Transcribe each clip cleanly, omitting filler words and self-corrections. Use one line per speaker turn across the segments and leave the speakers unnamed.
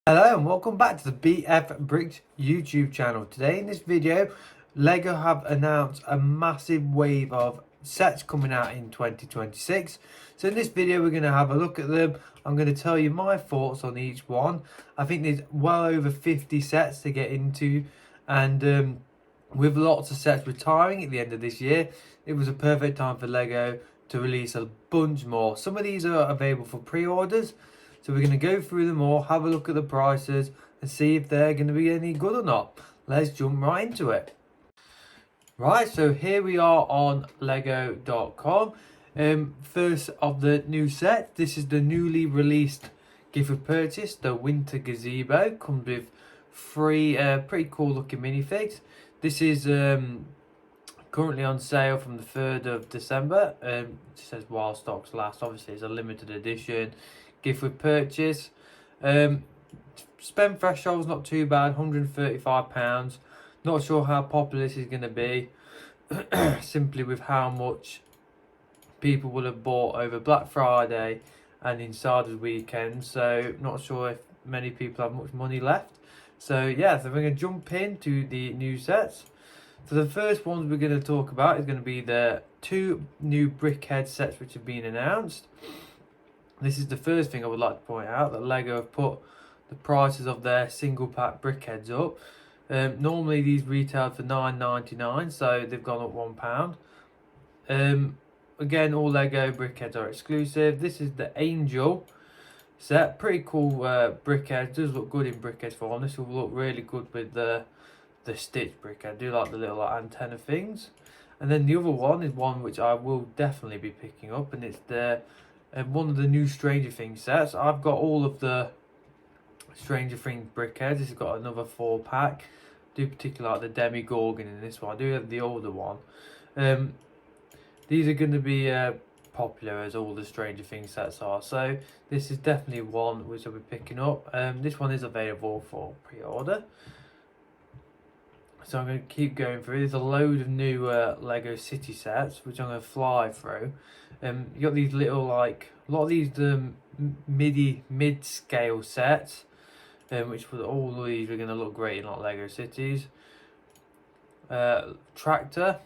Hello and welcome back to the BF Bricks YouTube channel. Today in this video, LEGO have announced a massive wave of sets coming out in 2026. So in this video we're going to have a look at them. I'm going to tell you my thoughts on each one. I think there's well over 50 sets to get into, and with lots of sets retiring at the end of this year, it was a perfect time for LEGO to release a bunch more. Some of these are available for pre-orders. So we're going to go through them all, have a look at the prices and see if they're going to be any good or not. Let's jump right into it. Right, so here we are on lego.com. First of the new set, this is the newly released gift with purchase, the Winter Gazebo. Comes with three pretty cool looking minifigs. This is currently on sale from the 3rd of December. It says while stocks last. Obviously it's a limited edition gift with purchase. Spend threshold's not too bad, £135. Not sure how popular this is going to be simply with how much people will have bought over Black Friday and Insiders weekend, so not sure if many people have much money left. So yeah, so we're going to jump into the new sets. So the first ones we're going to talk about is going to be the two new Brickhead sets which have been announced. This is the first thing I would like to point out, that LEGO have put the prices of their single pack Brickheads up. Normally these retailed for £9.99, so they've gone up £1. Again, all LEGO Brickheads are exclusive. This is the Angel set, pretty cool Brickhead. Does look good in Brickhead form. This will look really good with the Stitch Brickhead. I do like the little antenna things. And then the other one is one which I will definitely be picking up, and it's the one of the new Stranger Things sets. I've got all of the Stranger Things Brickheads. This has got another 4-pack. I do particularly like the Demogorgon in this one. I do have the older one. These are going to be popular as all the Stranger Things sets are. So this is definitely one which I'll be picking up. This one is available for pre-order. So I'm going to keep going through. There's a load of new LEGO City sets which I'm going to fly through. You got these little, like, a lot of these mid-scale sets, which with all of these are going to look great in like LEGO Cities. Tractor,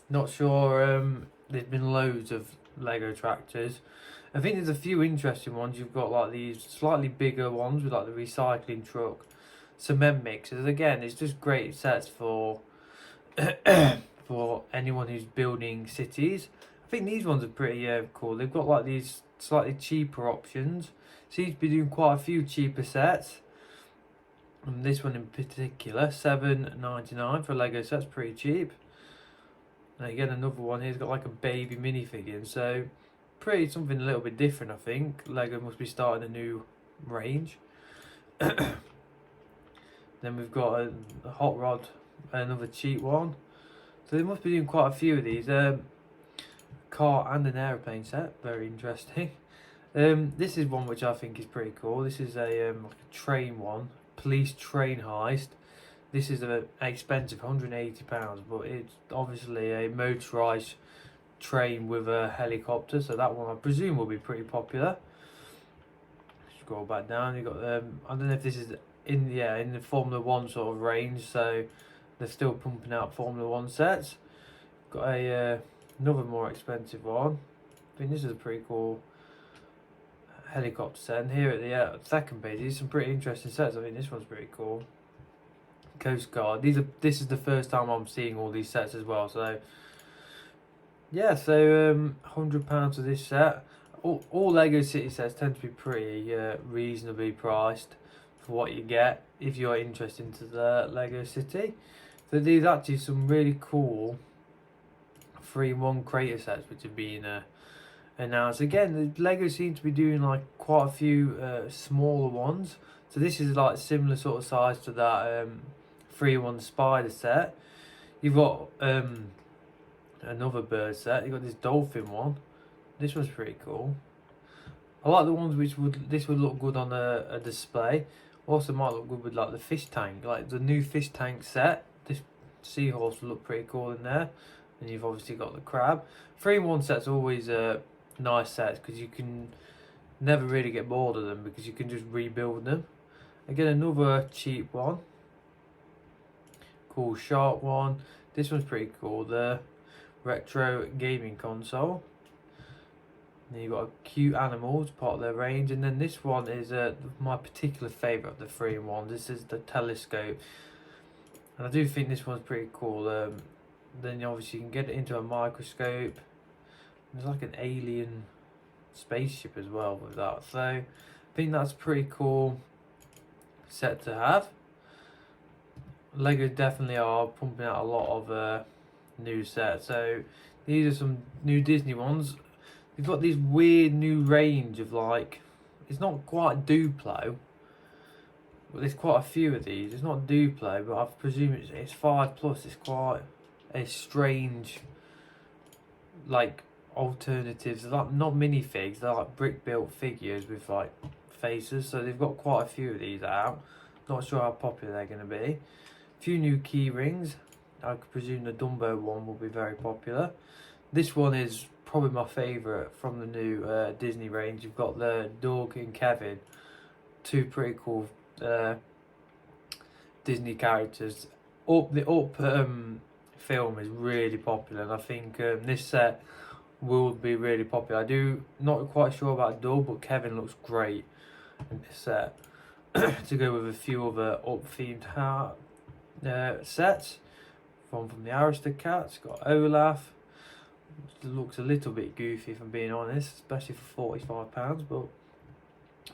not sure. There's been loads of LEGO tractors. I think there's a few interesting ones. You've got like these slightly bigger ones with like the recycling truck, cement mixers. Again, it's just great sets for for anyone who's building cities. I think these ones are pretty cool. They've got like these slightly cheaper options. Seems to be doing quite a few cheaper sets. And this one in particular, £7.99 for a LEGO set's pretty cheap. And again, another one here's got like a baby minifigure, so pretty something a little bit different. I think LEGO must be starting a new range. Then we've got a hot rod, another cheap one. So they must be doing quite a few of these. Car and an aeroplane set, very interesting. This is one which I think is pretty cool. This is a like a train one, police train heist. This is an expensive £180, but it's obviously a motorised train with a helicopter, so that one I presume will be pretty popular. Scroll back down, you got I don't know if this is in the Formula 1 sort of range, so they're still pumping out Formula 1 sets. Got a another more expensive one. I think this is a pretty cool helicopter set. And here at the second page, these are some pretty interesting sets. I think this one's pretty cool. Coast Guard. This is the first time I'm seeing all these sets as well. So yeah, so £100 for this set. All LEGO City sets tend to be pretty reasonably priced for what you get if you're interested into the LEGO City. So these are actually some really cool 3-in-1 creator sets which have been announced. Again, the LEGO seems to be doing like quite a few smaller ones. So this is like similar sort of size to that 3-in-1 spider set. You've got another bird set. You've got this dolphin one. This one's pretty cool. I like the ones which would look good on a display. Also might look good with like the fish tank, like the new fish tank set. This seahorse will look pretty cool in there. And you've obviously got the crab. 3-in-1 sets are always nice sets because you can never really get bored of them because you can just rebuild them. Again, another cheap one. Cool Shark one. This one's pretty cool. The retro gaming console. Then you've got a cute animals, part of their range, and then this one is my particular favourite of the 3-in-1. This is the telescope, and I do think this one's pretty cool. Then obviously you can get it into a microscope. There's like an alien spaceship as well with that, so I think that's a pretty cool set to have. Lego definitely are pumping out a lot of new sets, so these are some new Disney ones. They've got this weird new range of, like, it's not quite Duplo, but there's quite a few of these. It's not Duplo, but I presume it's 5+. It's quite a strange, like, alternatives. They're like not minifigs, they're like brick built figures with like faces. So they've got quite a few of these out. Not sure how popular they're going to be. A few new key rings. I could presume the Dumbo one will be very popular. This one is probably my favourite from the new Disney range. You've got the Doug and Kevin, two pretty cool Disney characters. The Up film is really popular, and I think this set will be really popular. I do not quite sure about Doug, but Kevin looks great in this set. To go with a few other Up themed sets from the Aristocats. Got Olaf. It looks a little bit goofy if I'm being honest, especially for £45. But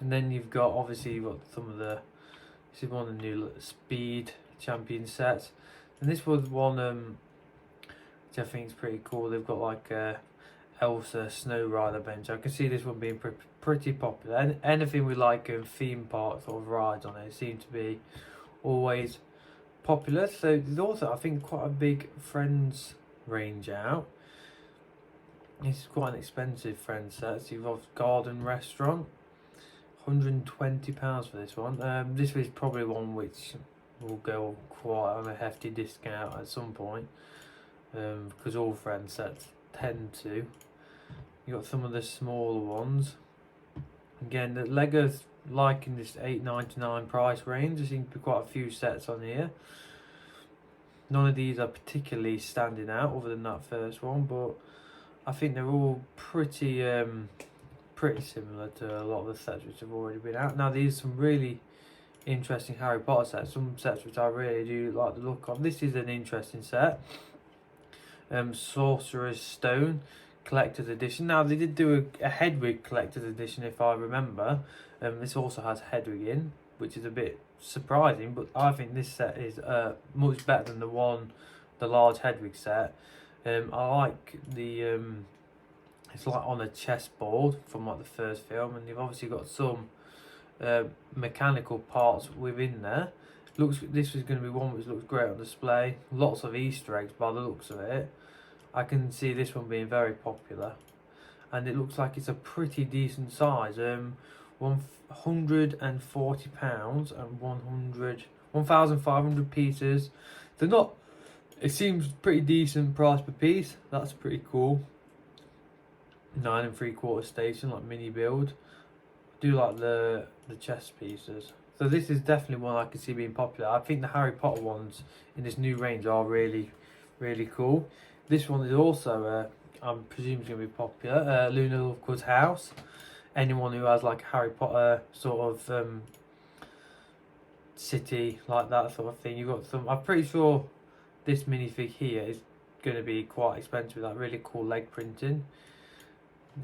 and then you've got some of the, this is one of the new Speed Champion sets, and this was one which I think is pretty cool. They've got like a Elsa Snow Rider bench. I can see this one being pretty popular. And anything with like theme park sort of rides on it seem to be always popular. So there's also, I think, quite a big Friends range out. This is quite an expensive Friends set. So you've got Garden Restaurant, £120 for this one. This is probably one which will go quite on a hefty discount at some point, because all Friends sets tend to. You got some of the smaller ones. Again, the Lego's liking this £8.99 price range. There seems to be quite a few sets on here. None of these are particularly standing out other than that first one, but I think they're all pretty similar to a lot of the sets which have already been out. Now these are some really interesting Harry Potter sets, some sets which I really do like the look of. This is an interesting set. Sorcerer's Stone Collector's Edition. Now they did do a Hedwig Collector's Edition, if I remember. This also has Hedwig in, which is a bit surprising, but I think this set is much better than the large Hedwig set. I like the it's like on a chessboard from like the first film, and you've obviously got some mechanical parts within there. This is going to be one which looks great on display. Lots of Easter eggs by the looks of it. I can see this one being very popular, and it looks like it's a pretty decent size. £140 and 1,500 pieces. They're not. It seems pretty decent price per piece. That's pretty cool. 9 3/4 station, like mini build. I do like the chess pieces. So this is definitely one I can see being popular. I think the Harry Potter ones in this new range are really, really cool. This one is also, I'm presuming, going to be popular. Luna Lovegood's house. Anyone who has like a Harry Potter sort of city like that sort of thing. You've got some. I'm pretty sure this minifig here is going to be quite expensive with that really cool leg printing.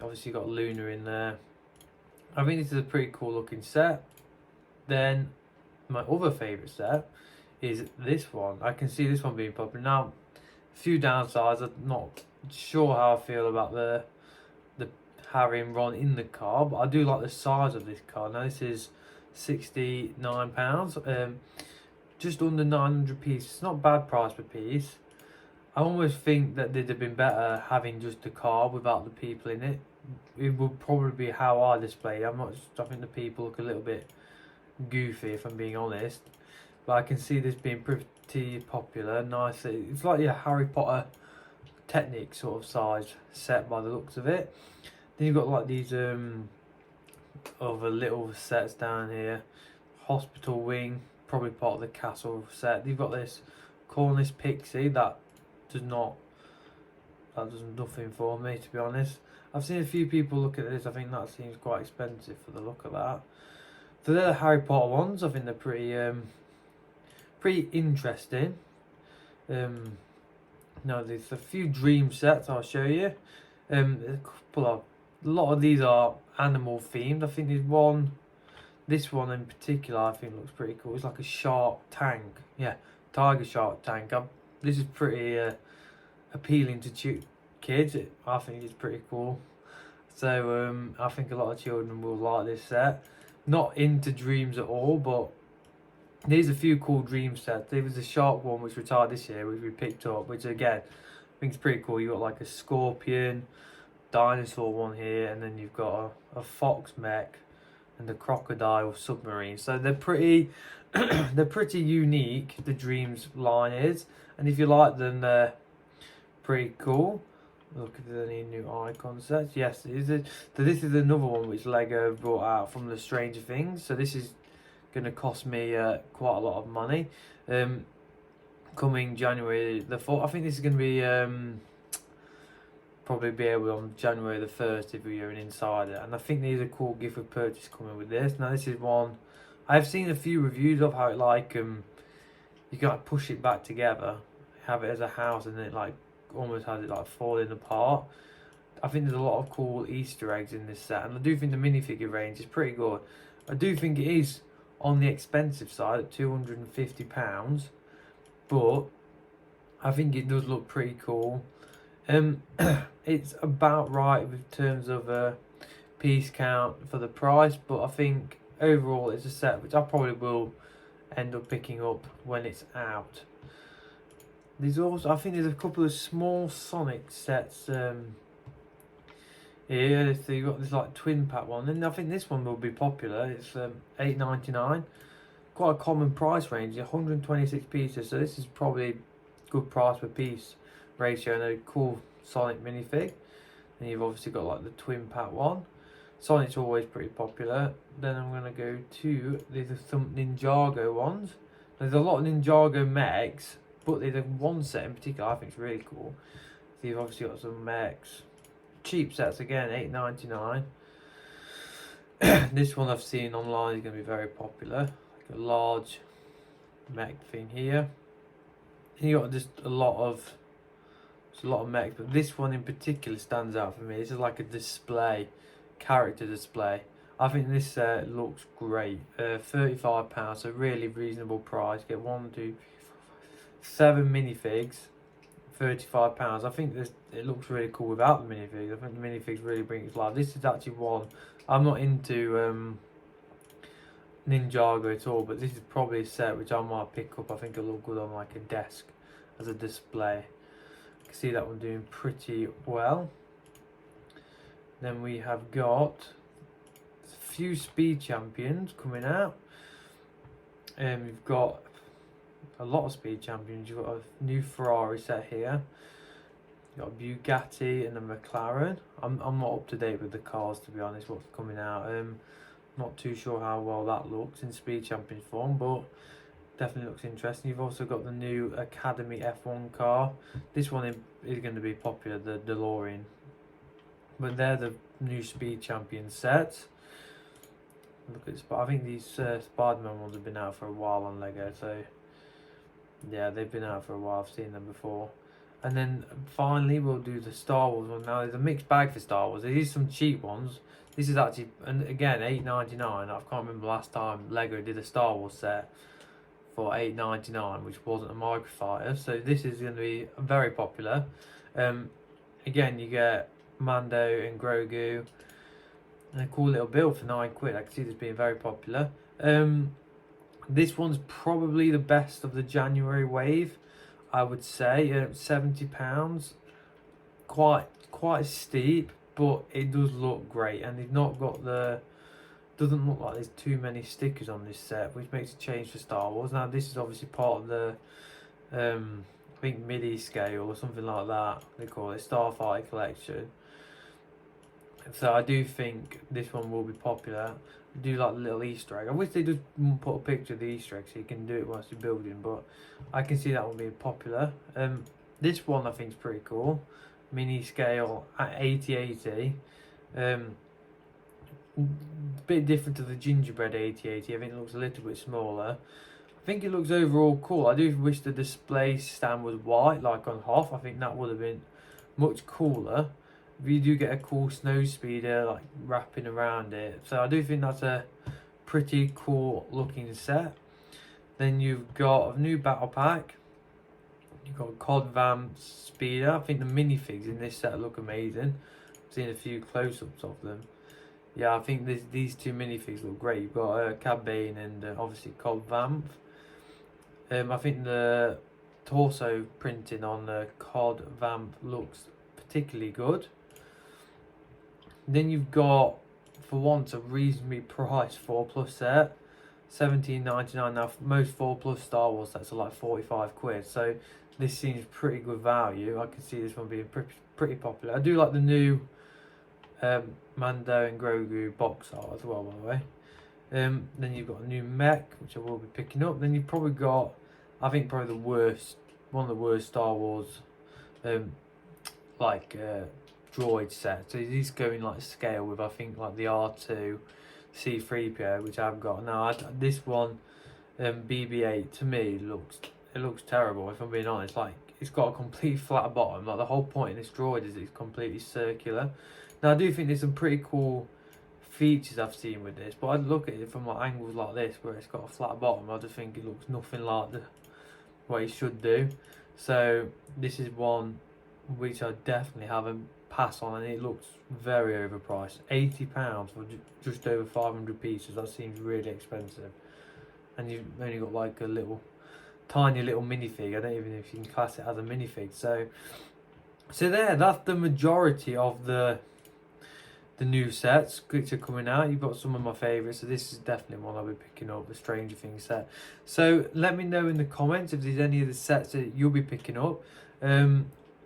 Obviously got Luna in there. I think this is a pretty cool looking set. Then my other favourite set is this one. I can see this one being popular. Now, a few downsides. I'm not sure how I feel about the Harry and Ron in the car, but I do like the size of this car. Now this is £69. Just under 900 pieces. It's not a bad price per piece. I almost think that they'd have been better having just the car without the people in it. It would probably be how I display it. I think the people look a little bit goofy, if I'm being honest. But I can see this being pretty popular. Nice. It's like a Harry Potter Technic sort of size set by the looks of it. Then you've got like these other little sets down here. hospital wing, probably part of the castle set. You've got this Cornish pixie that does nothing for me, to be honest. I've seen a few people look at this. I think that seems quite expensive for the look of that. So they're the Harry Potter ones. I think they're pretty interesting. Now there's a few dream sets I'll show you. A lot of these are animal themed. I think this one in particular I think looks pretty cool. It's like a shark tank. Yeah, tiger shark tank. This is pretty appealing to kids. I think it's pretty cool. So I think a lot of children will like this set. Not into dreams at all, but there's a few cool dream sets. There was the shark one which retired this year, which we picked up, which again I think is pretty cool. You got like a scorpion, dinosaur one here, and then you've got a fox mech and the crocodile submarine. So they're pretty they're pretty unique, the dreams line is, and if you like them, they're pretty cool. Look if there's any new icon sets. Yes, so this is another one which Lego brought out from the Stranger Things. So this is going to cost me quite a lot of money. Coming January the 4th. I think this is going to be probably be able on January the 1st if you're an insider. And I think there's a cool gift with purchase coming with this. Now this is one I've seen a few reviews of how it you can like push it back together, have it as a house, and then it like almost has it like falling apart. I think there's a lot of cool Easter eggs in this set, and I do think the minifigure range is pretty good. I do think it is on the expensive side at £250, but I think it does look pretty cool. It's about right in terms of piece count for the price, but I think overall it's a set which I probably will end up picking up when it's out. There's also, I think there's a couple of small Sonic sets here. So you've got this like twin pack one, and I think this one will be popular. It's £8.99, quite a common price range, 126 pieces. So this is probably good price per piece ratio, and a cool Sonic minifig. And you've obviously got like the twin pack one. Sonic's always pretty popular. Then I'm gonna go to there's some Ninjago ones. There's a lot of Ninjago mechs, but there's one set in particular I think is really cool. So you've obviously got some mechs, cheap sets again, £8.99. This one I've seen online is going to be very popular, like a large mech thing here. And you got just a lot of mechs, but this one in particular stands out for me. This is like a display, character display. I think this set looks great. £35, so really reasonable price. Get 1, 2, 3, 4, 5, 7 minifigs, £35. I think it looks really cool without the minifigs. I think the minifigs really bring it to life. This is actually one I'm not into Ninjago at all, but this is probably a set which I might pick up. I think it'll look good on like a desk as a display. I can see that one doing pretty well. Then we have got a few Speed Champions coming out. We've got a lot of Speed Champions. You've got a new Ferrari set here. You've got a Bugatti and a McLaren. I'm not up to date with the cars, to be honest, what's coming out. Not too sure how well that looks in Speed Champions form, but definitely looks interesting. You've also got the new Academy F1 car. This one is going to be popular, the DeLorean. But they're the new Speed Champion sets. Look at I think these Spider-Man ones have been out for a while on Lego, so yeah, they've been out for a while. I've seen them before. And then finally we'll do the Star Wars one. Now there's a mixed bag for Star Wars. There is some cheap ones. This is actually, and again, £8.99. I can't remember last time Lego did a Star Wars set for £8.99, which wasn't a microfighter. So this is going to be very popular. Again, you get Mando and Grogu, and a cool little build for £9. I can see this being very popular. This one's probably the best of the January wave, I would say. £70, quite steep, but it does look great, and it's not got doesn't look like there's too many stickers on this set, which makes a change for Star Wars. Now this is obviously part of the I think MIDI scale or something like that they call it, Starfighter collection. So I do think this one will be popular. I do like the little Easter egg. I wish they just put a picture of the Easter egg so you can do it whilst you're building, but I can see that one being popular. This one I think is pretty cool. Mini scale at 8080. Bit different to the gingerbread 8080. I think it looks a little bit smaller. I think it looks overall cool. I do wish the display stand was white like on Hoth. I think that would have been much cooler. You do get a cool snow speeder like wrapping around it, so I do think that's a pretty cool looking set. Then you've got a new battle pack. You've got a COD Vamp speeder. I think the minifigs in this set look amazing. I've seen a few close-ups of them. Yeah, I think these two minifigs look great. You've got Cad Bane and obviously COD Vamp. I think the torso printing on the COD Vamp looks particularly good. Then you've got, for once, a reasonably priced 4+ set, £17.99. Now most 4+ Star Wars sets are like 45 quid, so this seems pretty good value. I can see this one being pretty popular. I do like the new Mando and Grogu box art as well, by the way. Then you've got a new mech, which I will be picking up. Then you've probably got, I think probably one of the worst Star Wars droid set. So these go in like scale with, I think, like the R2 C3PO, which I've got now. This one BB-8 to me looks terrible, if I'm being honest. Like, it's got a complete flat bottom. Like, the whole point in this droid is it's completely circular. Now I do think there's some pretty cool features I've seen with this, but I'd look at it from like angles like this where it's got a flat bottom. I just think it looks nothing like what it should do. So this is one which I definitely haven't pass on, and it looks very overpriced. £80 for just over 500 pieces. That seems really expensive, and you've only got like a tiny little minifig. I don't even know if you can class it as a minifig. So that's the majority of the new sets which are coming out. You've got some of my favourites, so this is definitely one I'll be picking up, the Stranger Things set. So let me know in the comments if there's any of the sets that you'll be picking up.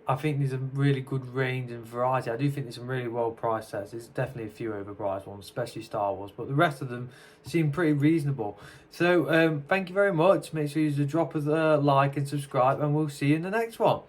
I think there's a really good range and variety. I do think there's some really well priced sets. There's definitely a few overpriced ones, especially Star Wars, but the rest of them seem pretty reasonable. So thank you very much. Make sure you drop us a like and subscribe, and we'll see you in the next one.